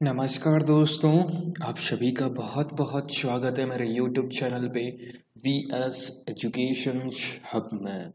नमस्कार दोस्तों, आप सभी का बहुत बहुत स्वागत है मेरे YouTube चैनल पे वी एस एजुकेशन हब में।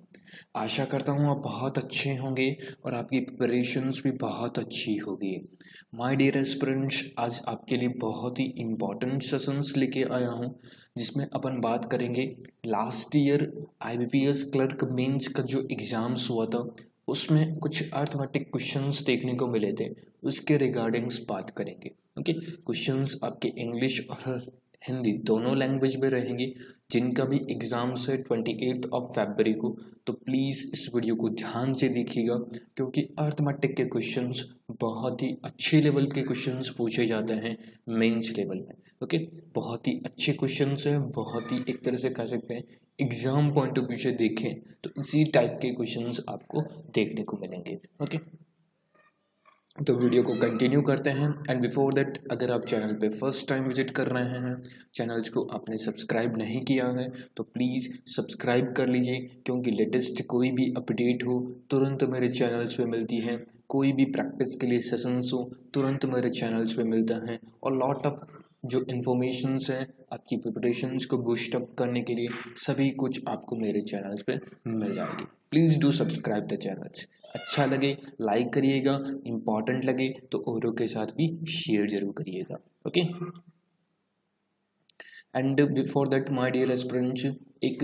आशा करता हूँ आप बहुत अच्छे होंगे और आपकी प्रिपरेशंस भी बहुत अच्छी होगी। माय डियर एस्पिरेंट्स, आज आपके लिए बहुत ही इम्पोर्टेंट सेशंस लेके आया हूँ जिसमें अपन बात करेंगे last year IBPS clerk mains का जो एग्ज़ाम्स हुआ था उसमें कुछ अर्थमेटिक क्वेश्चंस देखने को मिले थे, उसके रिगार्डिंग्स बात करेंगे। ओके, क्वेश्चंस आपके इंग्लिश और हिंदी दोनों लैंग्वेज में रहेंगे। जिनका भी एग्जाम्स है 28 फरवरी को, तो प्लीज़ इस वीडियो को ध्यान से देखिएगा क्योंकि अर्थमेटिक के क्वेश्चंस बहुत ही अच्छे लेवल के क्वेश्चंस पूछे जाते हैं मेंस लेवल में। ओके, बहुत ही अच्छे क्वेश्चंस हैं, बहुत ही एक तरह से कह सकते हैं एग्जाम पॉइंट ऑफ व्यू से देखें तो इसी टाइप के क्वेश्चंस आपको देखने को मिलेंगे। ओके, तो वीडियो को कंटिन्यू करते हैं। एंड बिफोर दैट, अगर आप चैनल पे फर्स्ट टाइम विजिट कर रहे हैं, चैनल्स को आपने सब्सक्राइब नहीं किया है तो प्लीज़ सब्सक्राइब कर लीजिए क्योंकि लेटेस्ट कोई भी अपडेट हो तुरंत मेरे चैनल्स पे मिलती है। कोई भी प्रैक्टिस के लिए सेशंस हो तुरंत मेरे चैनल्स पे मिलता है और लॉट ऑफ जो इन्फॉर्मेशंस हैं आपकी प्रिपरेशंस को बूस्ट अप करने के लिए सभी कुछ आपको मेरे चैनल्स पे मिल जाएगी। Please do subscribe the channels. अच्छा लगे लाइक करिएगा, इम्पॉर्टेंट लगे तो औरों के साथ भी शेयर जरूर करिएगा। Okay, and before that my dear aspirants, एक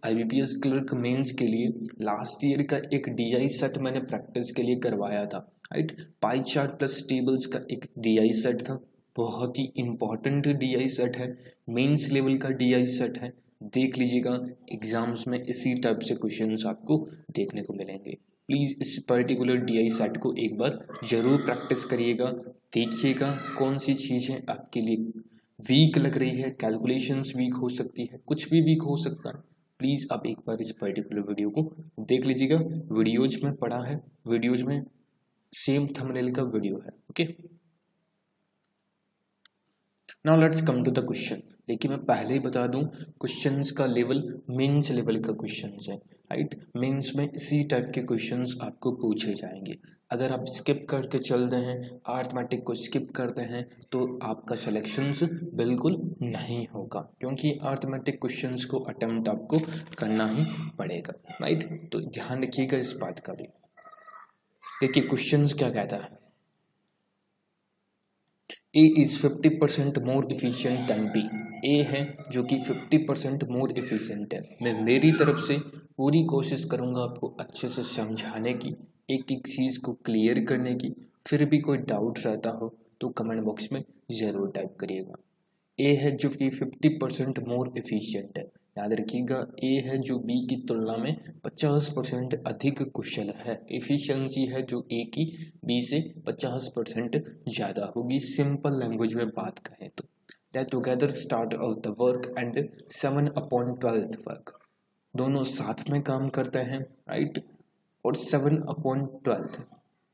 IBPS क्लर्क मेंस के लिए लास्ट ईयर का एक DI सेट मैंने प्रैक्टिस के लिए करवाया था। Right, pie chart plus tables का एक DI सेट था। बहुत ही इम्पॉर्टेंट DI सेट है, मेंस लेवल का DI सेट है। देख लीजिएगा, एग्जाम्स में इसी टाइप से क्वेश्चंस आपको देखने को मिलेंगे। प्लीज़ इस पर्टिकुलर DI सेट को एक बार जरूर प्रैक्टिस करिएगा, देखिएगा कौन सी चीज़ें आपके लिए वीक लग रही है। कैलकुलेशंस वीक हो सकती है, कुछ भी वीक हो सकता है। प्लीज़ आप एक बार इस पर्टिकुलर वीडियो को देख लीजिएगा। वीडियोज में पड़ा है, वीडियोज में सेम थंबनेल का वीडियो है। Okay, now let's come to the question. लेकिन मैं पहले ही बता दूं, क्वेश्चंस का लेवल मेंस लेवल का क्वेश्चंस है। राइट, मेंस में इसी टाइप के क्वेश्चंस आपको पूछे जाएंगे। अगर आप स्किप करके चल रहे हैं, अर्थमेटिक को स्किप करते हैं तो आपका सिलेक्शंस बिल्कुल नहीं होगा क्योंकि अर्थमेटिक क्वेश्चंस को अटेम्प्ट आपको करना ही पड़ेगा। राइट, तो ध्यान रखिएगा इस बात का भी। देखिए क्वेश्चंस क्या कहता है, A is 50% more efficient than B। A है जो कि 50% मोर इफिशियंट है। मैं मेरी तरफ से पूरी कोशिश करूंगा आपको अच्छे से समझाने की, एक एक चीज़ को क्लियर करने की। फिर भी कोई डाउट रहता हो तो कमेंट बॉक्स में ज़रूर टाइप करिएगा। ए है जो कि 50% मोर एफिशिएंट है। याद रखिएगा, ए है जो बी की तुलना में 50% अधिक कुशल है। एफिशिएंसी है जो ए की बी से 50% ज़्यादा होगी। सिंपल लैंग्वेज में बात करें तो दे together start out the work and 7/12 work. दोनों साथ में काम करते हैं। राइट, और 7/12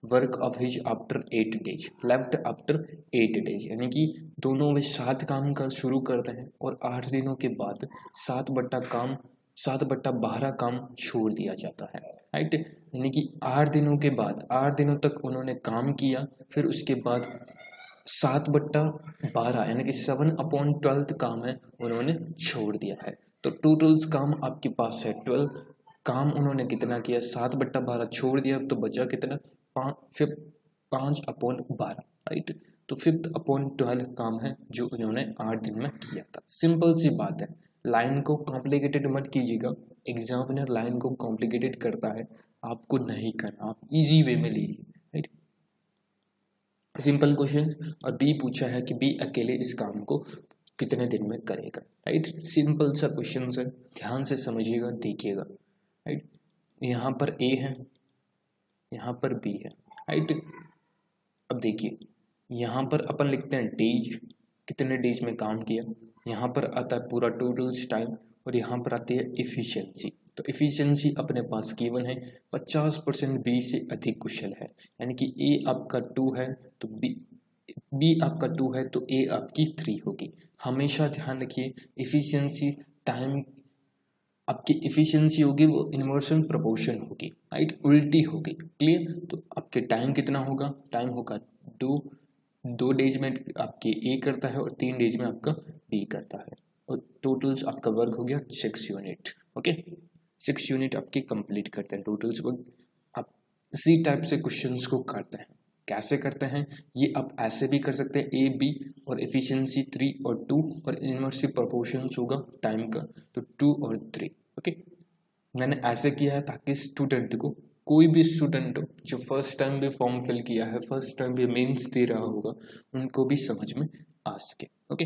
work of his after 8 days, left after 8 days, यानी कि दोनों वे 7 काम कर शुरू करते हैं और 8 दिनों के बाद 7/12 काम छोड़ दिया जाता है। राइट, यानी कि 8 दिनों के बाद 8 दिनों तक उन्होंने काम किया, फिर उसके बाद 7/12 यानी कि 7/12 काम है उन्होंने छोड़ दिया है। तो टोटल्स काम आपके पास है 12। काम उन्होंने कितना किया, 7/12 छोड़ दिया तो बचा कितना, 5/12। राइट, तो 5/12 काम है जो उन्होंने 8 दिन में किया था। सिंपल सी बात है, लाइन को कॉम्प्लिकेटेड मत कीजिएगा। एग्जामिनर लाइन को कॉम्प्लिकेटेड करता है, आपको नहीं करना, आप इजी वे में लीजिए। Right, simple question. और बी पूछा है कि बी अकेले इस काम को कितने दिन में करेगा। राइट, सिंपल सा क्वेश्चन है, ध्यान से समझिएगा, देखिएगा। राइट, यहाँ पर ए है, यहाँ पर बी है। राइट, अब देखिए यहाँ पर अपन लिखते हैं डेज, कितने डेज में काम किया। यहाँ पर आता है पूरा टोटल्स टाइम और यहाँ पर आती है इफिशियंसी। तो इफिशियंसी अपने पास गिवन है 50% बी से अधिक कुशल है, यानी कि ए आपका 2 है तो बी आपका 2 है तो ए आपकी 3 होगी। हमेशा ध्यान रखिए, इफिशियंसी टाइम आपकी इफिशियंसी होगी वो इन्वर्सन प्रोपोर्शन होगी। राइट, उल्टी होगी। क्लियर, तो आपके टाइम कितना होगा, टाइम होगा 2 2 डेज में आपके ए करता है और 3 डेज में आपका बी करता है, और टोटल्स आपका वर्क हो गया 6 यूनिट। ओके, 6 यूनिट आपके कंप्लीट करते हैं टोटल्स वर्क। आप इसी टाइप से क्वेश्चंस को करते हैं। कैसे करते हैं ये आप ऐसे भी कर सकते हैं, ए बी और एफिशिएंसी 3 और 2 और इनवर्सली प्रोपोर्शंस होगा टाइम का, तो 2 और 3। ओके, मैंने ऐसे किया है ताकि स्टूडेंट को, कोई भी स्टूडेंट हो जो फर्स्ट टाइम भी फॉर्म फिल किया है, फर्स्ट टाइम भी मेंस दे रहा होगा, उनको भी समझ में आ सके। ओके,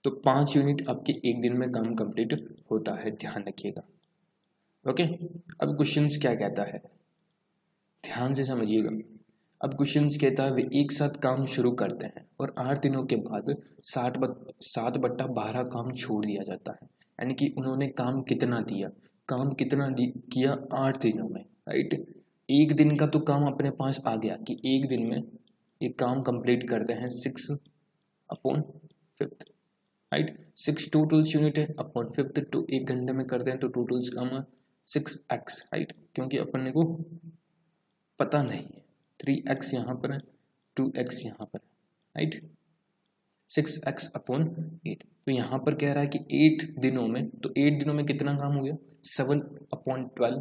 तो 5 यूनिट आपके एक दिन में काम कंप्लीट होता है, ध्यान रखिएगा। ओके, अब क्वेश्चंस क्या कहता है, ध्यान से समझिएगा। अब क्वेश्चंस कहता है वे एक साथ काम शुरू करते हैं और 8 दिनों के बाद 7/12 काम छोड़ दिया जाता है। यानी कि उन्होंने काम कितना दिया, काम कितना किया 8 दिनों में, राइट। एक दिन का तो काम अपने पास आ गया कि एक दिन में एक काम कंप्लीट करते हैं 6/5, राइट। 6 टोटल्स यूनिट है अपॉन 5 तो एक घंटे में करते हैं, तो टोटल्स काम 6x, राइट, क्योंकि अपन को पता नहीं है 3x यहाँ पर है, 2x यहाँ पर है, राइट। 6x/8, तो यहाँ पर कह रहा है कि 8 दिनों में, तो 8 दिनों में कितना काम हो गया 7/12,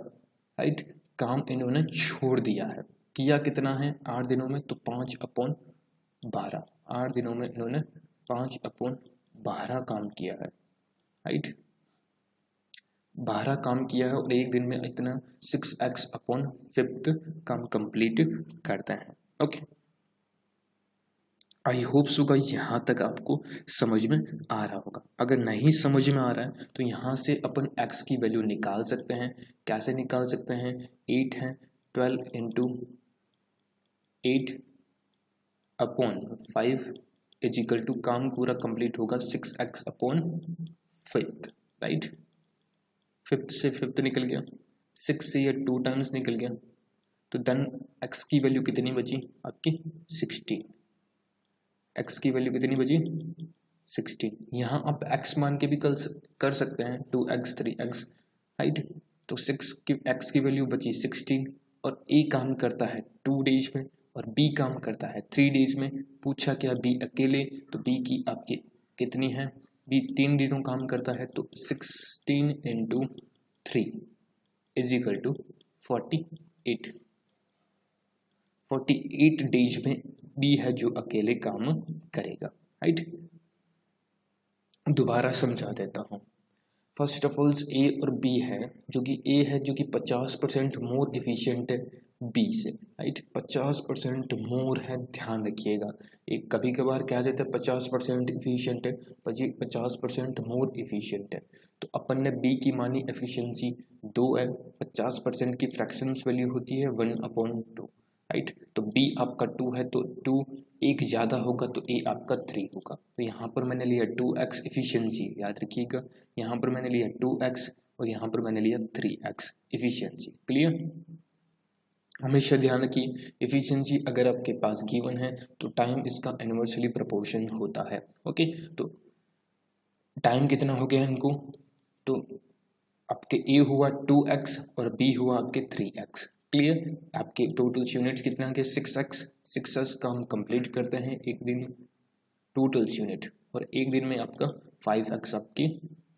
राइट। काम इन्होंने छोड़ दिया है, किया कितना है 8 दिनों में, तो 5/12, 8 दिनों में इन्होंने 5/12 काम किया है, राइट। 12 काम किया है और एक दिन में इतना 6x/5 काम कंप्लीट करते हैं। Okay, I hope so guys यहाँ तक आपको समझ में आ रहा होगा। अगर नहीं समझ में आ रहा है तो यहाँ से अपन x की वैल्यू निकाल सकते हैं। कैसे निकाल सकते हैं, 8 है, 12 × 8/5 इज इक्वल टू, काम पूरा कंप्लीट होगा 6x/5, राइट। 5 से 5 निकल गया, 6 से ये 2 टाइम्स निकल गया, तो देन x की वैल्यू कितनी बची आपकी 16। x की वैल्यू कितनी बची 16। यहाँ आप x मान के भी कर सकते हैं 2x 3x, राइट। तो x की वैल्यू बची 16 और a काम करता है 2 डेज में और b काम करता है 3 डेज में। पूछा क्या b अकेले, तो b की आपकी कितनी है, b 3 दिनों काम करता है, तो 16 × 3 इज इक्वल टू 48। 48 डेज में बी है जो अकेले काम करेगा, राइट। दोबारा समझा देता हूँ। फर्स्ट ऑफ ऑल ए और बी है, जो कि ए है जो कि 50% मोर एफिशिएंट है बी से, राइट। 50% मोर है, ध्यान रखिएगा। एक कभी कभार क्या जाता है 50% एफिशिएंट है, 50% मोर एफिशिएंट है, तो अपन ने बी की मानी एफिशिएंसी 2 है, 50% की फ्रैक्शंस वैल्यू होती है 1/2, राइट। तो b आपका 2 है, तो 2 एक ज़्यादा होगा तो a आपका 3 होगा। तो यहाँ पर मैंने लिया 2x एफिशिएंसी, याद रखिएगा, यहाँ पर मैंने लिया 2x और यहाँ पर मैंने लिया 3x एफिशिएंसी। क्लियर, हमेशा ध्यान रखिए एफिशिएंसी अगर आपके पास गिवन है तो टाइम इसका इनवर्सली प्रोपोर्शन होता है। ओके, तो टाइम कितना हो गया इनको, तो आपके a हुआ 2x और b हुआ आपके 3x। क्लियर, आपके टोटल यूनिट्स कितना के 6x काम कंप्लीट करते हैं एक दिन टोटल यूनिट, और एक दिन में आपका 5x आपकी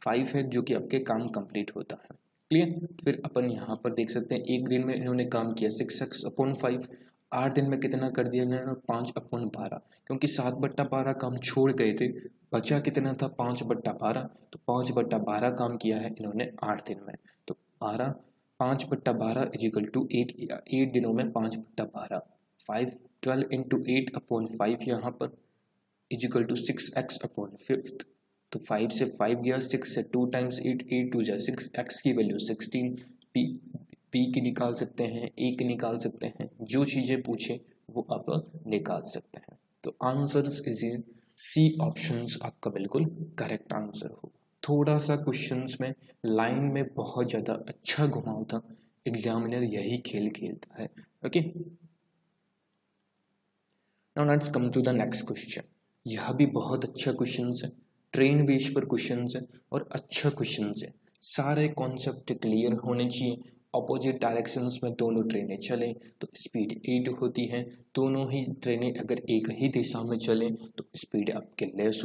5 है जो कि आपके काम कंप्लीट होता है। क्लियर, फिर अपन यहाँ पर देख सकते हैं एक दिन में इन्होंने काम किया 6x/5, 8 दिन में कितना कर दिया इन्होंने 5/12, क्योंकि 7/12 काम छोड़ गए थे, बचा कितना था 5/12, तो 5/12 काम किया है इन्होंने 8 दिन में, तो 5/12 इज इक्वल टू 8 दिनों में 5/12, 12 × 8/5 यहाँ पर इज इक्वल टू 6x/5, तो 5 से 5 गया, 6 से 2 टाइम्स 8, 8 2 जा 6, x की वैल्यू 16, p की निकाल सकते हैं, a की निकाल सकते हैं, जो चीज़ें पूछे वो आप निकाल सकते हैं। तो आंसर्स इज सी ऑप्शंस आपका बिल्कुल करेक्ट आंसर हो। थोड़ा सा क्वेश्चंस में लाइन में बहुत ज़्यादा अच्छा घुमाव था, एग्जामिनर यही खेल खेलता है। Okay, now let's come to the next question. यह भी बहुत अच्छा क्वेश्चन है, ट्रेन बेस पर क्वेश्चन है और अच्छा क्वेश्चन है। सारे कॉन्सेप्ट क्लियर होने चाहिए अपोजिट डायरेक्शंस में दोनों ट्रेनें चलें तो स्पीड 8 होती है। दोनों ही ट्रेनें अगर एक ही दिशा में चलें तो स्पीड आपके लेस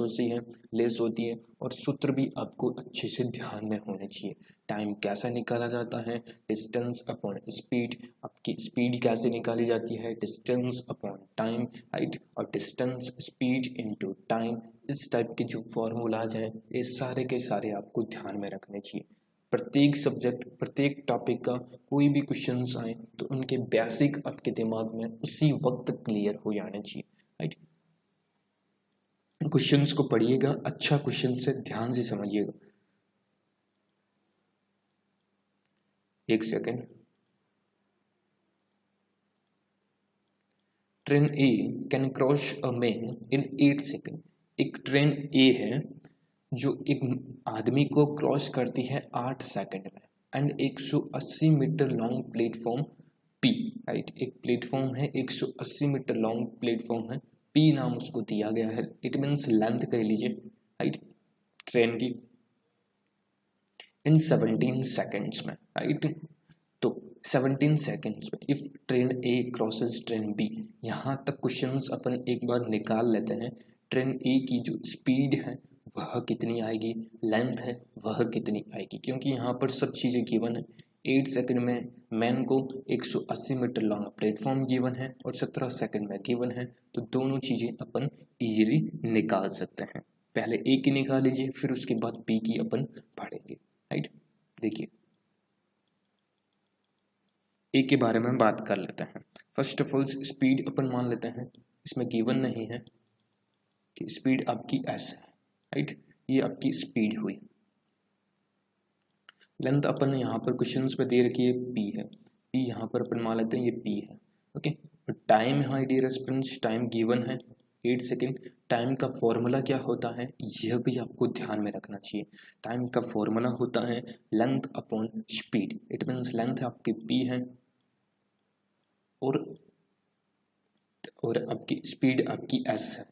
होती है। और सूत्र भी आपको अच्छे से ध्यान में होने चाहिए। टाइम कैसा निकाला जाता है, डिस्टेंस अपॉन स्पीड। आपकी स्पीड कैसे निकाली जाती है, डिस्टेंस अपॉन टाइम, राइट। और डिस्टेंस स्पीड इनटू टाइम, इस टाइप के जो फॉर्मूलाज हैं ये सारे के सारे आपको ध्यान में रखने चाहिए। प्रत्येक सब्जेक्ट, प्रत्येक टॉपिक का कोई भी क्वेश्चंस आए तो उनके बेसिक आपके दिमाग में उसी वक्त क्लियर हो जाने चाहिए, राइट। क्वेश्चंस को पढ़िएगा, अच्छा क्वेश्चन से ध्यान से समझिएगा। एक second. Train A can cross a man in 8 second. एक ट्रेन ए है जो एक आदमी को क्रॉस करती है 8 सेकंड में। And 180 metre long platform P, right. एक प्लेटफॉर्म है, 180 मीटर लॉन्ग प्लेटफॉर्म है, पी नाम उसको दिया गया है। इट मीन्स लेंथ कह लीजिए, राइट, ट्रेन की, इन 17 सेकेंड्स में, राइट। तो 17 सेकेंड्स में if train A crosses train B, यहाँ तक क्वेश्चंस अपन एक बार निकाल लेते हैं। ट्रेन ए की जो स्पीड है वह कितनी आएगी, लेंथ है वह कितनी आएगी, क्योंकि यहाँ पर सब चीज़ें गिवन है। 8 सेकंड में मैन को 180 मीटर लॉन्ग प्लेटफॉर्म गिवन है और 17 सेकंड में गिवन है। तो दोनों चीज़ें अपन इजीली निकाल सकते हैं। पहले ए की निकाल लीजिए, फिर उसके बाद बी की अपन पढ़ेंगे, राइट। देखिए ए के बारे में बात कर लेते हैं। फर्स्ट ऑफ ऑल स्पीड अपन मान लेते हैं, इसमें गिवन नहीं है कि स्पीड आपकी एस है, राइट। ये आपकी स्पीड हुई। लेंथ अपन यहाँ पर क्वेश्चंस पे दे रखी है पी है, पी यहाँ पर अपन मान लेते हैं ये पी है, ओके। टाइम यहाँ डियर स्टूडेंट्स, टाइम गिवन है 8 सेकेंड। टाइम का फॉर्मूला क्या होता है यह भी आपको ध्यान में रखना चाहिए। टाइम का फॉर्मूला होता है length upon speed. It means length आपकी पी है और आपकी स्पीड आपकी एस है,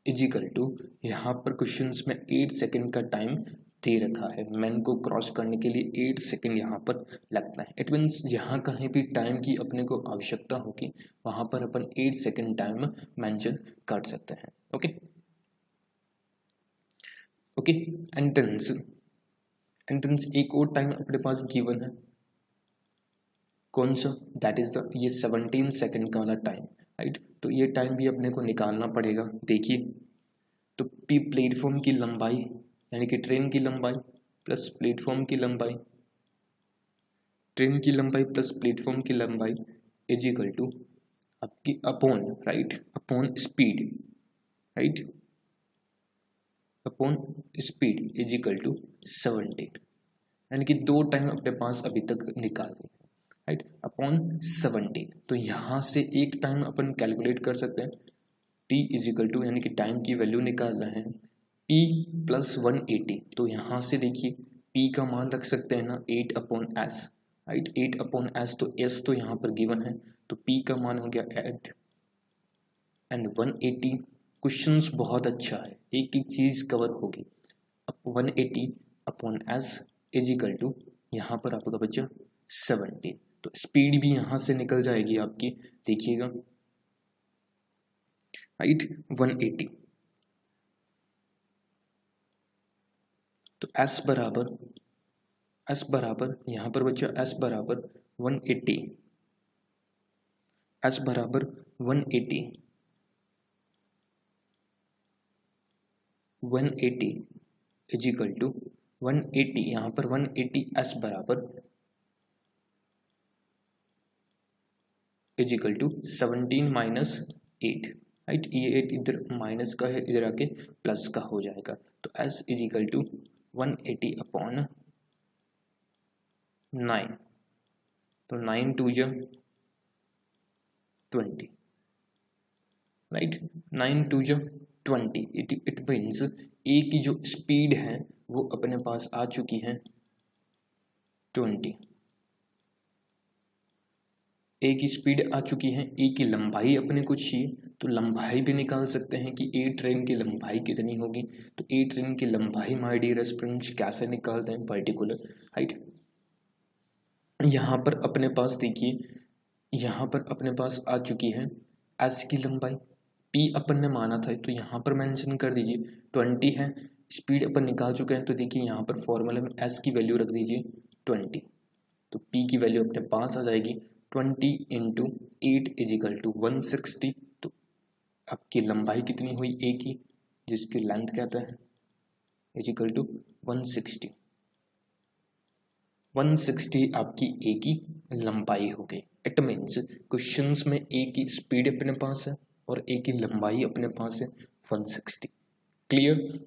इजिकल टू, यहाँ पर क्वेश्चंस में 8 सेकेंड का टाइम दे रखा है। मैन को क्रॉस करने के लिए 8 सेकेंड यहाँ पर लगता है। इट मीन्स जहाँ कहीं भी टाइम की अपने को आवश्यकता होगी वहाँ पर अपन 8 सेकेंड टाइम मेंशन कर सकते हैं, ओके ओके। एंट्रेंस, एंट्रेंस एक और टाइम अपने पास गिवन है, कौन सा, दैट इज द ये 17 सेकेंड का वाला टाइम, राइट। तो ये टाइम भी अपने को निकालना पड़ेगा। देखिए तो पी प्लेटफॉर्म की लंबाई यानी कि ट्रेन की लंबाई प्लस प्लेटफॉर्म की लंबाई, ट्रेन की लंबाई प्लस प्लेटफॉर्म की लंबाई इज इक्वल टू आपकी upon, right, upon speed, right, upon speed is equal to 17। यानी कि दो टाइम अपने पास अभी तक निकाल दिए, राइट, अपॉन 17। तो यहाँ से एक टाइम अपन कैलकुलेट कर सकते हैं, टी इज इक्वल टू, यानी कि टाइम की वैल्यू निकाल रहे हैं p प्लस 180। तो यहाँ से देखिए p का मान रख सकते हैं ना 8 upon S, right, 8 upon S. तो s तो यहाँ पर गिवन है, तो p का मान हो गया 8 एंड 180। क्वेश्चंस बहुत अच्छा है, एक एक चीज़ कवर होगी। अब 180 upon S is equal to, यहाँ पर आपका बच्चा 17। तो स्पीड भी यहाँ से निकल जाएगी आपकी, देखिएगा, राइट, 180। तो s बराबर यहाँ पर बच्चा s बराबर 180, s बराबर 180 इज इक्वल टू 180, यहाँ पर 180 s बराबर is equal to 17 minus 8, right. ये 8 इधर माइनस का है, इधर आके प्लस का हो जाएगा। तो s is equal to 180 upon 9, तो 9 2 जा 20, राइट, 9 2 जा 20। इट मीन्स ए की जो स्पीड है वो अपने पास आ चुकी है 20। ए की स्पीड आ चुकी है, ए की लंबाई अपने को चाहिए, तो लंबाई भी निकाल सकते हैं कि ए ट्रेन की लंबाई कितनी होगी। तो ए ट्रेन की लंबाई माय डियर स्टूडेंट्स कैसे निकालते हैं, पर्टिकुलर, राइट, यहाँ पर अपने पास देखिए, यहाँ पर अपने पास आ चुकी है एस की लंबाई, पी अपन ने माना था तो यहाँ पर मेंशन कर दीजिए 20 है। स्पीड अपन निकाल चुके हैं तो देखिए यहाँ पर फॉर्मूले में एस की वैल्यू रख दीजिए 20, तो पी की वैल्यू अपने पास आ जाएगी 20 इंटू 8 इजिकल टू 160। तो आपकी लंबाई कितनी हुई ए की, जिसकी लेंथ कहता है, इजिकल टू 160। 160 आपकी ए की लंबाई हो गई। इट मीन्स क्वेश्चंस में ए की स्पीड अपने पास है और ए की लंबाई अपने पास है 160। क्लियर,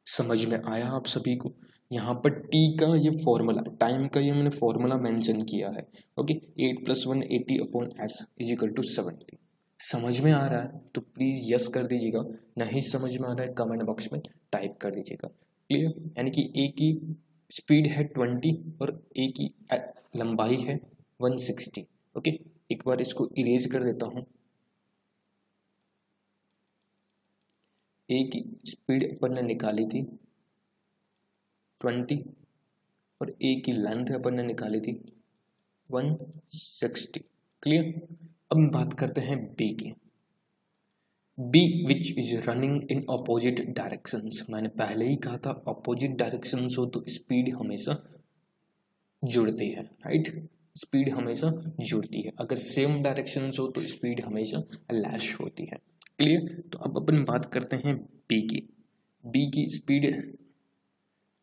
समझ में आया आप सभी को? यहाँ पर टी का ये फॉर्मूला, टाइम का ये मैंने फॉर्मूला मेंशन किया है। Okay, 8 + 1 80 upon S is equal to 70। समझ में आ रहा है तो प्लीज़ यस कर दीजिएगा, नहीं समझ में आ रहा है कमेंट बॉक्स में टाइप कर दीजिएगा। क्लियर, यानी कि ए की स्पीड है 20 और ए की लंबाई है 160। ओके, एक बार इसको इरेज कर देता हूँ। ए की स्पीड अपन ने निकाली थी 20 और ए की लेंथ अपन ने निकाली थी 160। क्लियर, अब बात करते हैं बी की। B which is running in opposite directions. मैंने पहले ही कहा था अपोजिट डायरेक्शंस हो तो स्पीड हमेशा जुड़ती है, राइट? स्पीड हमेशा जुड़ती है, अगर सेम डायरेक्शंस हो तो स्पीड हमेशा लैश होती है। क्लियर, तो अब अपन बात करते हैं बी की। बी की स्पीड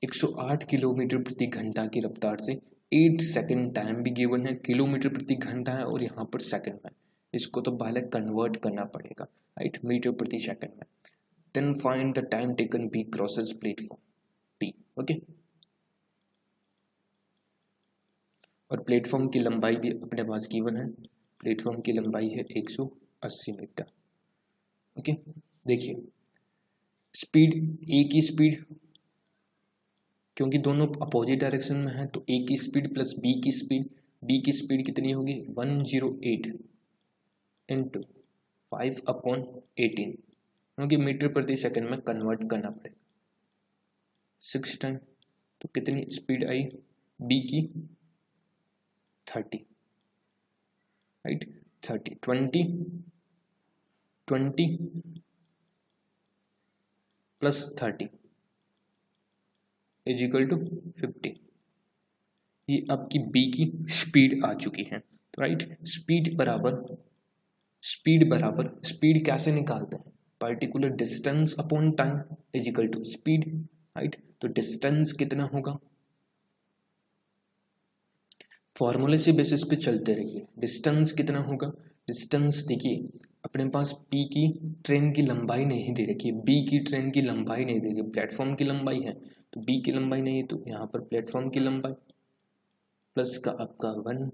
108 किलोमीटर प्रति घंटा की रफ्तार से 8 सेकंड, टाइम भी गिवन है, किलोमीटर प्रति घंटा है और यहाँ पर सेकंड में, इसको तो पहले कन्वर्ट करना पड़ेगा, राइट, मीटर प्रति सेकंड में। Then find the time taken B crosses platform P. Okay, और प्लेटफॉर्म की लंबाई भी अपने पास गिवन है, प्लेटफॉर्म की लंबाई है 180 मीटर। ओके, देखिए स्पीड, ए की स्पीड, क्योंकि दोनों अपोजिट डायरेक्शन में है तो ए की स्पीड प्लस बी की स्पीड, बी की स्पीड कितनी होगी 108 इंटू 5/18, क्योंकि मीटर प्रति सेकंड में कन्वर्ट करना पड़ेगा 6 टाइम। तो कितनी स्पीड आई बी की 30, right, 30, 20 plus 30 is equal to 50। ये आपकी बी की स्पीड आ चुकी है, तो राइट, स्पीड बराबर स्पीड कैसे निकालते हैं, particular distance upon time is equal to speed, right. तो डिस्टेंस कितना होगा, फॉर्मूले से बेसिस पे चलते रहिए। डिस्टेंस कितना होगा, डिस्टेंस देखिए अपने पास पी की ट्रेन की लंबाई नहीं दे रखी है, बी की ट्रेन की लंबाई नहीं दे रखी है, प्लेटफॉर्म की लंबाई है, तो बी की लंबाई नहीं है तो यहाँ पर प्लेटफॉर्म की लंबाई प्लस का आपका 1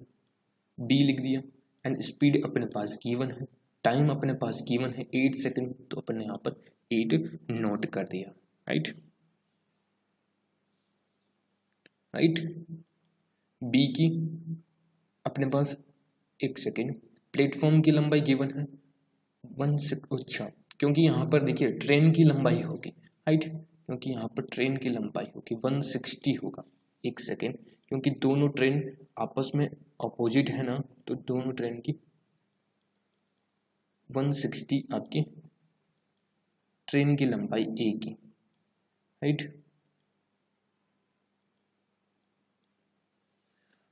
बी लिख दिया, एंड स्पीड अपने पास गिवन है, टाइम अपने पास गिवन है 8 सेकंड, तो अपन ने यहाँ पर 8 नोट कर दिया, राइट। बी की अपने पास 1 सेकंड, प्लेटफॉर्म की लंबाई गिवन है 1 अच्छा, क्योंकि यहाँ पर देखिए ट्रेन की लंबाई होगी, राइट, क्योंकि यहाँ पर ट्रेन की लंबाई होगी 160 होगा 1 सेकंड, क्योंकि दोनों ट्रेन आपस में अपोजिट है ना, तो दोनों ट्रेन की 160 आपकी ट्रेन की लंबाई ए की, राइट।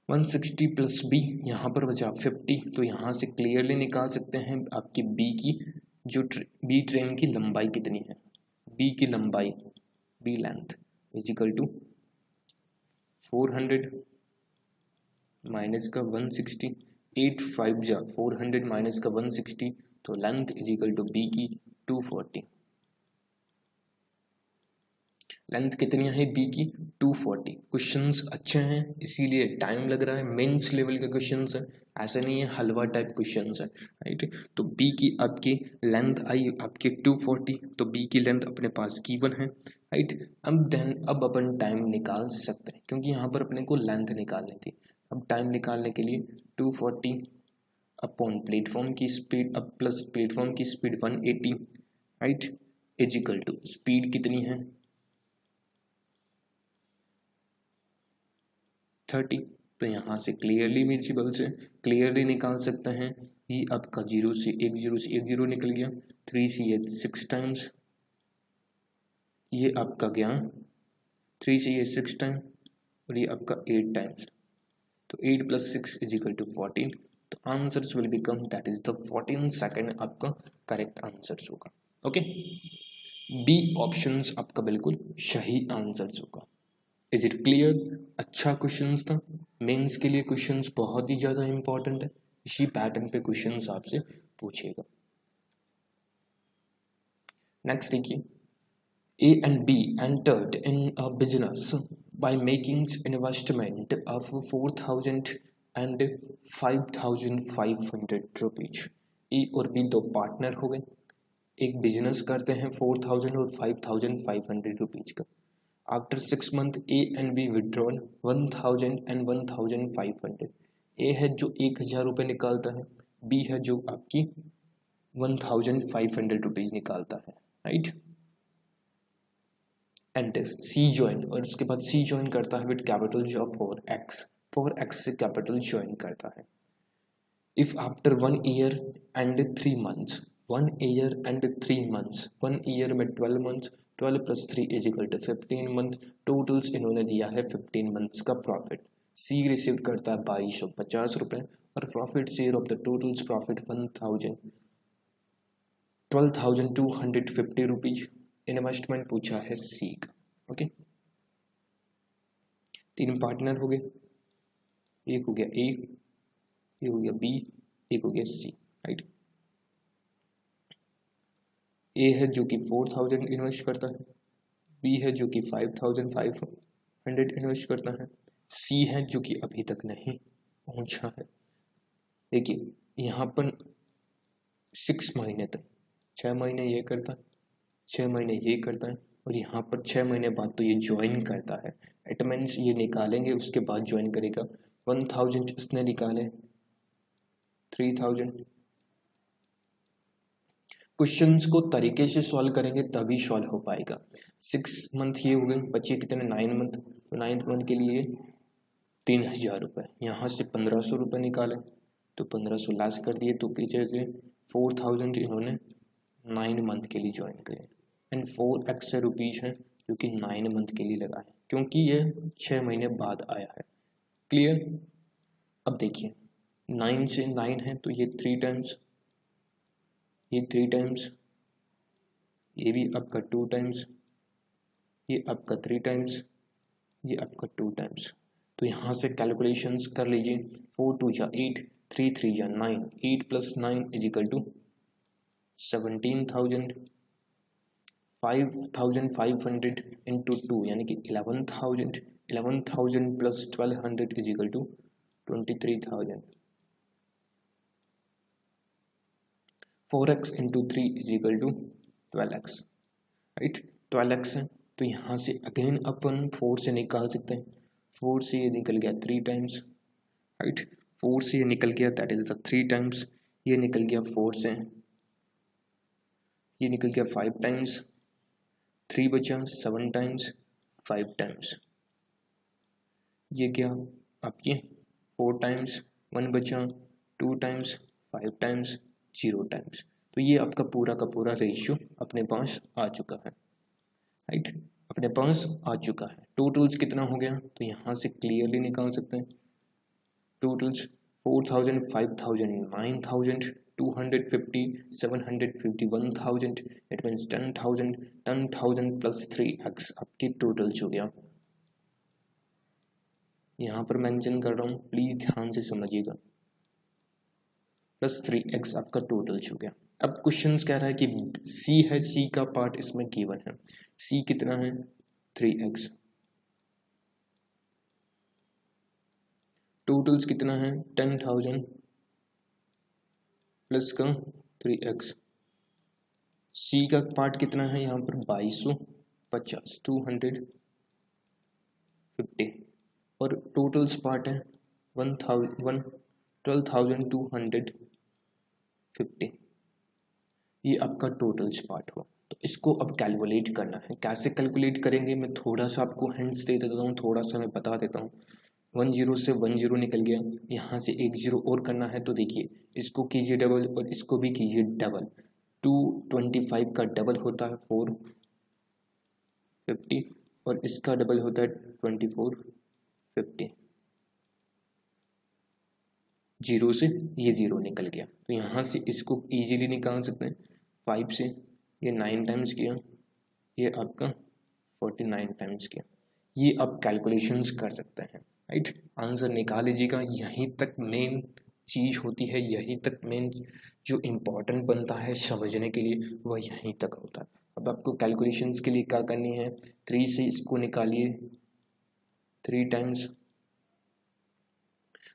160 प्लस बी, यहाँ पर बचा 50, तो यहाँ से क्लियरली निकाल सकते हैं आपकी बी की जो बी ट्रेन की लंबाई कितनी है, बी की लंबाई, B length is equal to 400 minus का 160, 8 5 जा 400 माइनस का 160, तो length is equal to B की 240। लेंथ कितनी है बी की 240। क्वेश्चंस अच्छे हैं इसीलिए टाइम लग रहा है, मेंस लेवल के क्वेश्चंस है, ऐसा नहीं है हलवा टाइप क्वेश्चंस है, राइट। तो बी की आपकी लेंथ आई आपकी 240, तो बी की लेंथ अपने पास गिवन है, राइट। अब अपन टाइम निकाल सकते हैं क्योंकि यहाँ पर अपने को लेंथ निकालनी थी। अब टाइम निकालने के लिए 240 अपॉन प्लेटफॉर्म की स्पीड, अब प्लस प्लेटफॉर्म की speed 180, right, is equal to speed कितनी है 30, तो यहाँ से क्लियरली विजिबल से क्लियरली निकाल सकते हैं। ये आपका जीरो से एक जीरो निकल गया, 3 से ये 6 टाइम्स, ये आपका गया 3 से ये 6 टाइम और ये आपका 8 टाइम्स। तो 8 + 6 = 14। तो answers will become that is the 14 second आपका करेक्ट आंसर्स होगा। ओके, बी ऑप्शंस आपका बिल्कुल सही आंसर्स होगा। Is it clear? अच्छा क्वेश्चंस था, मेंस के लिए क्वेश्चंस बहुत ही ज़्यादा इंपॉर्टेंट है, इसी पैटर्न पे क्वेश्चंस आपसे पूछेगा। नेक्स्ट देखिए, A and B entered in a business by making investment of 4,000 and 5,500 rupees. A और B दो पार्टनर हो गए, एक बिजनेस करते हैं 4,000 और 5,500 रुपीज का। After 6 month A and B withdrawn 1,000 and 1,500। A है जो 1,000 रुपये निकालता है, B है जो आपकी 1,500 रुपीज निकालता है, राइट। एंड सी ज्वाइन, और उसके बाद सी ज्वाइन करता है विद कैपिटल ऑफ 4x से कैपिटल ज्वाइन करता है। If after 1 year and 3 months, 1 year and 3 months, 1 year में 12 मंथ्स, 12 + 3 = 15 मंथ, टोटल्स इन्होंने दिया है 15 मंथ्स का प्रॉफिट। सी रिसीव करता है 2250 रुपये और profit share of the totals profit 12,250 rupees. Investment पूछा है सी का। ओके, 3 पार्टनर हो गए, एक हो गया ए, एक हो गया बी, एक हो गया सी, राइट। ए है जो कि 4,000 इन्वेस्ट करता है, बी है जो कि 5,500 इन्वेस्ट करता है, सी है जो कि अभी तक नहीं पहुंचा है। देखिए यहाँ पर 6 महीने तक, 6 महीने ये करता है, 6 महीने ये करता है और यहाँ पर 6 महीने बाद तो ये ज्वाइन करता है। इट मीन्स ये निकालेंगे उसके बाद ज्वाइन करेगा। 1,000 इसने निकाले, 3,000। क्वेश्चंस को तरीके से सॉल्व करेंगे तभी सॉल्व हो पाएगा। 6 मंथ ये हो गए, बच्चे कितने 9 मंथ, तो 9th मंथ के लिए 3,000 रुपये, यहाँ से 1,500 रुपये निकाले तो 1,500 लेस कर दिए, तो पीछे से 4,000 इन्होंने 9 मंथ के लिए ज्वाइन करे एंड 4x रुपीज है जो कि 9 मंथ के लिए लगा है, क्योंकि ये 6 महीने बाद आया है। क्लियर? अब देखिए 9 से 9 है तो ये 3 टाइम्स, ये 3 टाइम्स, ये भी आपका 2 टाइम्स, ये आपका 3 टाइम्स, ये आपका 2 टाइम्स। तो यहाँ से कैलकुलेशंस कर लीजिए। 4 2 जा 8, 3 3 जा 9, 8 + 9 = 17,000, 5,500 इंटू 2 यानी कि 11,000, 11,000 + 1,200 = 23,000, 4x into 3 = 12x, right. 12x है तो यहाँ से अगेन अपन 4 से निकाल सकते हैं। 4 से ये निकल गया 3 टाइम्स, राइट। 4 से ये निकल गया दैट इज द 3 टाइम्स, ये निकल गया 4 से, ये निकल गया 5 टाइम्स, 3 बचा 7 टाइम्स, 5 टाइम्स, ये क्या आपके 4 टाइम्स, 1 बचा 2 टाइम्स, 5 टाइम्स, 0 टाइम्स। तो ये आपका पूरा का पूरा रेशियो अपने पास आ चुका है, राइट, अपने पास आ चुका है। टोटल्स कितना हो गया तो यहाँ से क्लियरली निकाल सकते हैं। टोटल्स 4,000, 5,000, 9,000, 250, 750, 1,000, इट मीन्स 10,000, 10,000 + 3x आपकी टोटल्स हो गया। यहाँ पर मेंशन कर रहा हूँ, प्लीज ध्यान से समझिएगा, +3x आपका टोटल्स हो गया। अब क्वेश्चंस कह रहा है कि सी है, सी का पार्ट इसमें गिवन है। सी कितना है 3x, टोटल्स कितना है 10,000 प्लस का 3x, सी का पार्ट कितना है यहाँ पर 2250, 250 और टोटल्स पार्ट है 12,250। ये आपका टोटल्स पार्ट हुआ। तो इसको अब कैलकुलेट करना है। कैसे कैलकुलेट करेंगे मैं थोड़ा सा आपको हिंट्स दे देता हूँ, थोड़ा सा मैं बता देता हूँ। 10 से 10 निकल गया, यहाँ से एक जीरो और करना है, तो देखिए इसको कीजिए डबल और इसको भी कीजिए डबल। 225 का डबल होता है 450 और इसका डबल होता है 2450। जीरो से ये जीरो निकल गया, तो यहाँ से इसको इजीली निकाल सकते हैं। 5 से ये 9 टाइम्स किया, ये आपका 49 टाइम्स किया। ये आप कैलकुलेशंस कर सकते हैं, राइट। आंसर निकाल लीजिएगा। यहीं तक मेन चीज़ होती है, यहीं तक मेन जो इम्पोर्टेंट बनता है समझने के लिए वह यहीं तक होता है। अब आपको कैलकुलेशंस के लिए क्या करनी है, 3 से इसको निकालिए, 3 टाइम्स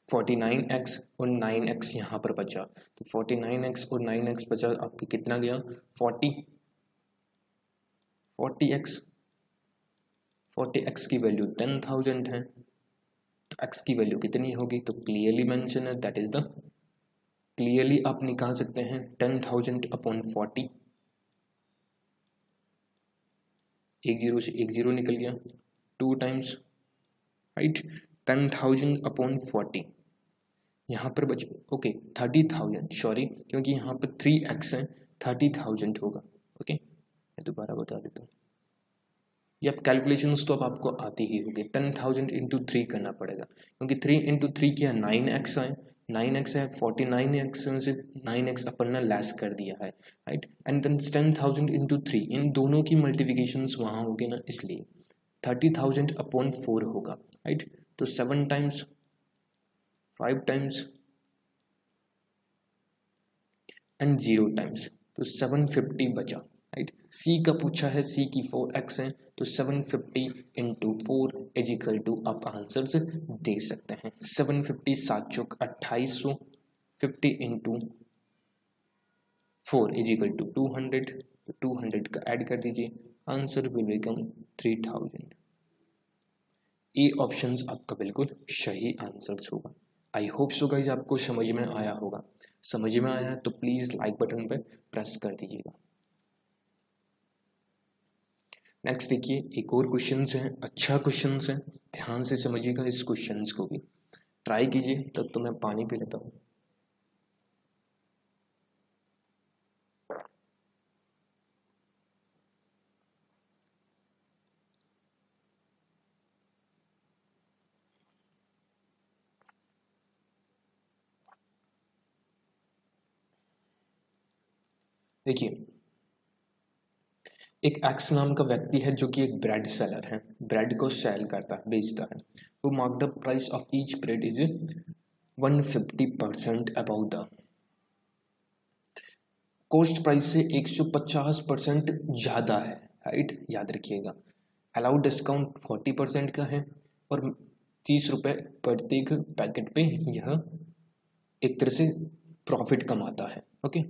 49x और 9x यहाँ पर बचा, तो 49x और 9x बचा, आपके कितना गया 40x की वैल्यू 10,000 है, तो x की वैल्यू कितनी होगी, तो क्लियरली मेंशन है, दैट इज द, क्लियरली आप निकाल सकते हैं 10,000 अपॉन 40, एक जीरो से एक जीरो निकल गया, 2 टाइम्स, राइट, 10,000 अपॉन 40, यहाँ पर बच ओके 30,000, सॉरी क्योंकि यहाँ पर 3x है, 30,000 होगा। ओके मैं दोबारा बता देता हूँ, ये आप कैलकुलेशंस तो अब आपको आती ही होगी। 10,000 इंटू 3 करना पड़ेगा, क्योंकि 3 इंटू 3 क्या 9x है, 9x है, 49x में से 9x अपन ने लेस कर दिया है, राइट। एंड देन 10,000 इंटू 3, इन दोनों की मल्टीप्लिकेशंस वहाँ होगी ना, इसलिए 30,000 अपॉन 4 होगा, राइट। तो 7 टाइम्स, 5 टाइम्स एंड 0 टाइम्स, तो 750 बचा, राइट। सी का पूछा है, सी की 4x है, तो 750 इंटू 4 इज इक्वल टू, आप आंसर से दे सकते हैं 750, 7 चौक 2800, 50 इंटू 4 इज इक्वल टू 200, तो 200 का ऐड कर दीजिए, answer will become 3000। A option आपका बिल्कुल सही आंसर होगा। आई होप सो गाइज आपको समझ में आया होगा। समझ में आया तो प्लीज़ लाइक बटन पे प्रेस कर दीजिएगा। नेक्स्ट देखिए, एक और क्वेश्चन है, अच्छा क्वेश्चन है, ध्यान से समझिएगा इस क्वेश्चन को भी, ट्राई कीजिए। तब तो मैं पानी पी लेता हूँ। देखिए, एक एक्स नाम का व्यक्ति है जो कि एक ब्रेड सेलर है, ब्रेड को सेल करता है, बेचता है। तो mark the price of each bread is 150% about the cost price से 150% ज़्यादा है, राइट, याद रखिएगा। अलाउड डिस्काउंट 40% का है और 30 रुपये प्रत्येक पैकेट पे यह एक तरह से प्रॉफिट कमाता है। ओके,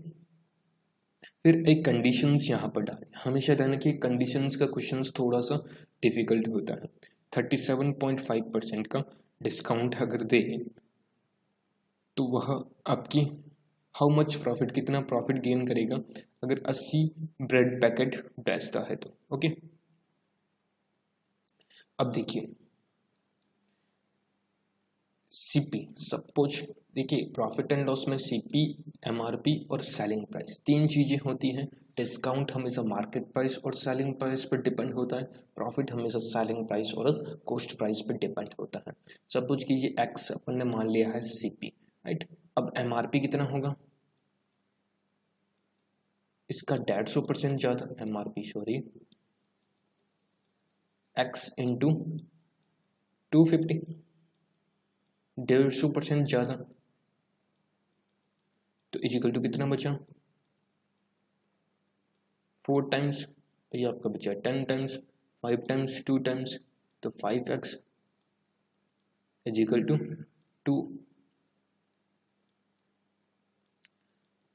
फिर एक कंडीशंस यहाँ पर डालें। हमेशा ध्यान रखिए कंडीशंस का क्वेश्चंस थोड़ा सा डिफिकल्ट होता है। 37.5% का डिस्काउंट अगर दे तो वह आपकी हाउ मच प्रॉफिट, कितना प्रॉफिट गेन करेगा अगर 80 ब्रेड पैकेट बेचता है तो। ओके, अब देखिए सीपी, सपोज देखिए प्रॉफिट एंड लॉस में सीपी, एमआरपी और सेलिंग प्राइस, तीन चीजें होती हैं। डिस्काउंट हमेशा मार्केट प्राइस और सेलिंग प्राइस पर डिपेंड होता है, प्रॉफिट हमेशा सेलिंग प्राइस और कॉस्ट प्राइस पर डिपेंड होता है। सपोज कीजिए एक्स अपन ने मान लिया है सीपी, राइट। अब एमआरपी कितना होगा, इसका 150% ज्यादा एमआरपी, सॉरी, एक्स इंटू 250, 150% ज्यादा, तो इजिकल टू कितना बचा 4 टाइम्स, ये आपका बचा 10 टाइम्स, 5 टाइम्स 2 टाइम्स, तो 5x इजिकल टू 2।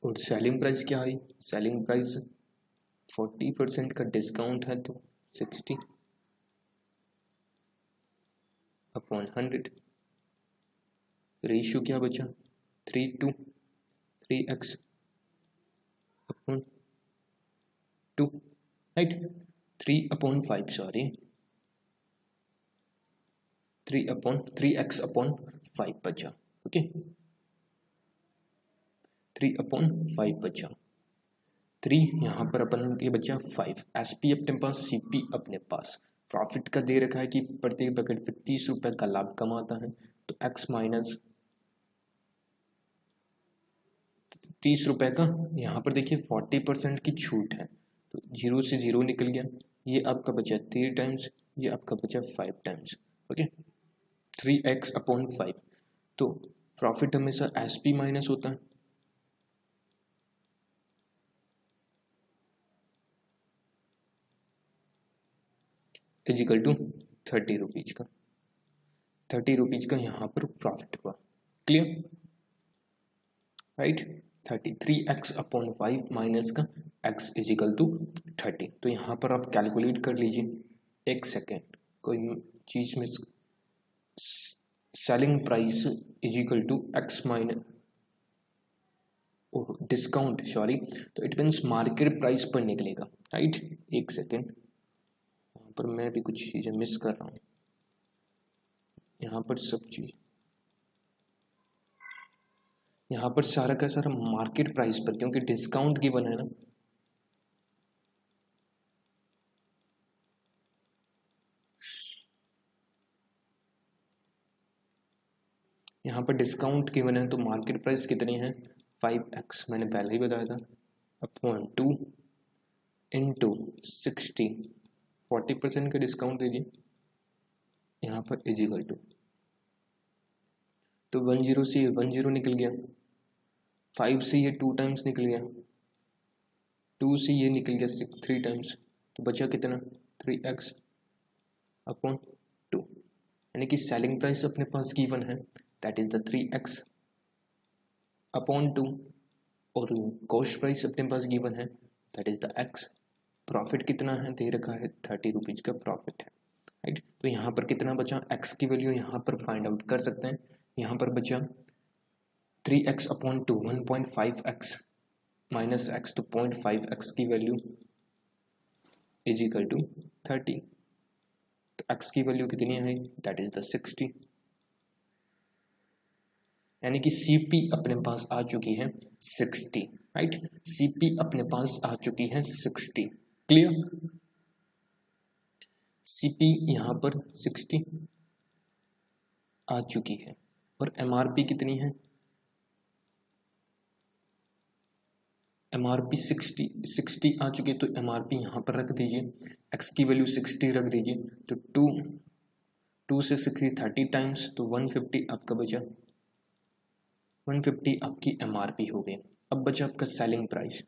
और सेलिंग प्राइस क्या है, सेलिंग प्राइस 40% का डिस्काउंट है तो 60 अपॉन 100, रेशियो क्या बचा 3 to 3x upon 2, right, 3/5, sorry 3/3x/5 बचा। ओके, 3/5 बचा, 3 यहाँ पर अपन ये बचा 5। SP अपने पास, CP अपने पास। प्रॉफिट का दे रखा है कि प्रत्येक पैकेट पे 30 रुपए का लाभ कमाता है, तो x माइनस 30 रुपए का, यहाँ पर देखिए 40% की छूट है, तो 0 से 0 निकल गया। ये आपका बचा 3 टाइम्स, ये आपका बचा 5 टाइम्स। Okay, 3x/5। तो प्रॉफिट हमेशा SP माइनस होता है, इजिकल टू 30 रुपीज का। 30 रुपीज का यहाँ पर प्रॉफिट हुआ। Clear, right. 3x/5 माइनस का x इजिकल टू 30। तो यहाँ पर आप कैलकुलेट कर लीजिए। एक सेकेंड, कोई चीज में selling price is equal to x minus discount, sorry, तो इट मीन्स मार्केट प्राइस पर निकलेगा, राइट। एक सेकेंड, यहाँ पर मैं भी कुछ चीज़ें मिस कर रहा हूँ। यहाँ पर सब चीज़, यहाँ पर सारा का सारा मार्केट प्राइस पर, क्योंकि डिस्काउंट गिवन है ना। यहाँ पर डिस्काउंट गिवन है, तो मार्केट प्राइस कितनी है 5x, मैंने पहले ही बताया था, अपॉन 2 इंटू 60, 40% का डिस्काउंट दीजिए यहाँ पर इजिकल टू, तो 10 से 10 निकल गया, 5 से ये 2 टाइम्स निकल गया, 2 से ये निकल गया 3 टाइम्स, तो बचा कितना 3x/2, यानी कि सेलिंग प्राइस अपने पास गिवन है, दैट इज द 3x/2, और कॉस्ट प्राइस अपने पास गिवन है, that is the x। Profit कितना है दे रखा है, 30 रुपीज का प्रॉफिट है, राइट। तो यहाँ पर कितना बचा, x की वैल्यू यहाँ पर फाइंड आउट कर सकते हैं। यहाँ पर बचा 3x/2, 1.5x माइनस x, तो 0.5x की वैल्यू इज इक्वल टू 30, तो x की वैल्यू कितनी है, दैट इज द 60, यानी कि CP अपने पास आ चुकी है 60, राइट। CP अपने पास आ चुकी है 60। क्लियर, CP यहाँ पर 60 आ चुकी है, और MRP कितनी है, MRP 60 आ चुकी है, तो MRP यहाँ पर रख दीजिए, x की वैल्यू 60 रख दीजिए, तो 2 से 60 30 टाइम्स, तो 150 आपका बचा, 150 आपकी MRP हो गई। अब बचा आपका सेलिंग प्राइस,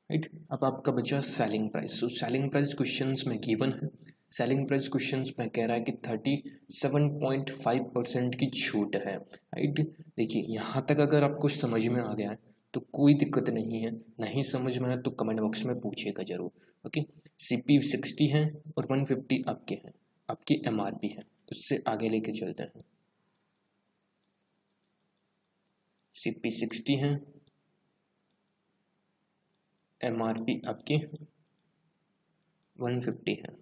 राइट। अब आपका बचा selling price. So selling price questions में गिवन है, सेलिंग प्राइस क्वेश्चंस में कह रहा है कि 37.5% की छूट है, राइट। देखिए यहाँ तक अगर आपको समझ में आ गया है तो कोई दिक्कत नहीं है, नहीं समझ में आया तो कमेंट बॉक्स में पूछिएगा जरूर। ओके, CP 60 है और 150 आपके हैं, आपकी MRP है, उससे आगे लेके चलते हैं। CP 60 है, MRP आपकी 150 है।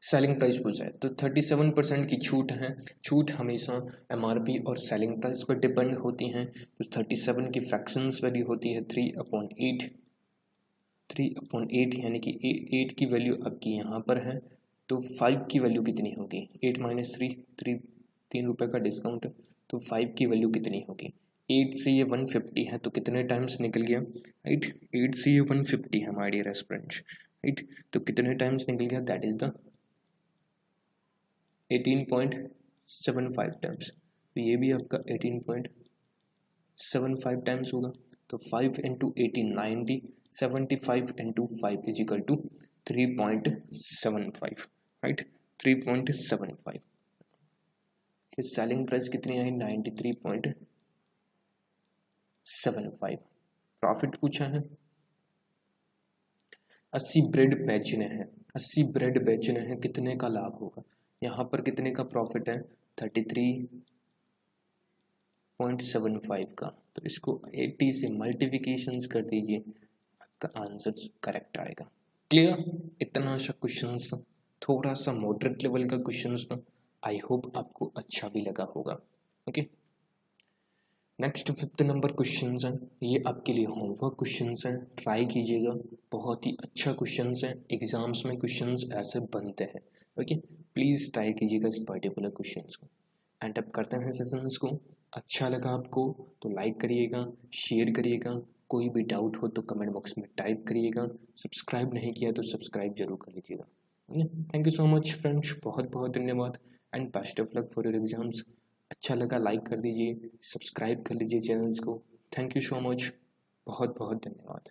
सेलिंग प्राइस पूछा है, तो 37% की छूट है। छूट हमेशा MRP और सेलिंग प्राइस पर डिपेंड होती हैं। तो 37 की फ्रैक्शंस वैल्यू होती है 3/8, 3/8, यानी कि 8 की वैल्यू आपकी यहाँ पर है, तो 5 की वैल्यू कितनी होगी, 8 माइनस 3 रुपये का डिस्काउंट, तो 5 की वैल्यू कितनी होगी, 8 से ये 150 है, तो कितने टाइम्स निकल गया, राइट। 8 से ये 150 है माय डियर एस्पिरेंट्स, राइट। तो कितने टाइम्स निकल गया, दैट इज द 18.75 टाइम्स, तो ये भी आपका 18.75 टाइम्स होगा। तो 5 into 18 90, 75 into 5 is equal to 3.75, right, 3.75। Selling price कितनी आई, 93.75। प्रॉफिट पूछा है, 80 ब्रेड बेचने हैं, 80 ब्रेड बेचने हैं, कितने का लाभ होगा। यहाँ पर कितने का प्रॉफिट है, 33.75 का, तो इसको 80 से मल्टीप्लिकेशंस कर दीजिए, आपका आंसर करेक्ट आएगा। क्लियर? इतना सा क्वेश्चंस था, थोड़ा सा मॉडरेट लेवल का क्वेश्चंस था। आई होप आपको अच्छा भी लगा होगा। Okay, next 5th number questions हैं, ये आपके लिए होमवर्क क्वेश्चंस हैं, ट्राई कीजिएगा। बहुत ही अच्छा क्वेश्चंस हैं, एग्जाम्स में क्वेश्चंस ऐसे बनते हैं। ओके, प्लीज़ ट्राई कीजिएगा इस पर्टिकुलर क्वेश्चंस को। एंड अब करते हैं सेशंस को। अच्छा लगा आपको तो लाइक करिएगा, शेयर करिएगा, कोई भी डाउट हो तो कमेंट बॉक्स में टाइप करिएगा। सब्सक्राइब नहीं किया तो सब्सक्राइब जरूर कर लीजिएगा। Thank you so much friends, बहुत बहुत धन्यवाद and best of luck for your exams. अच्छा लगा लाइक कर दीजिए, सब्सक्राइब कर लीजिए चैनल्स को। थैंक यू सो मच, बहुत बहुत धन्यवाद।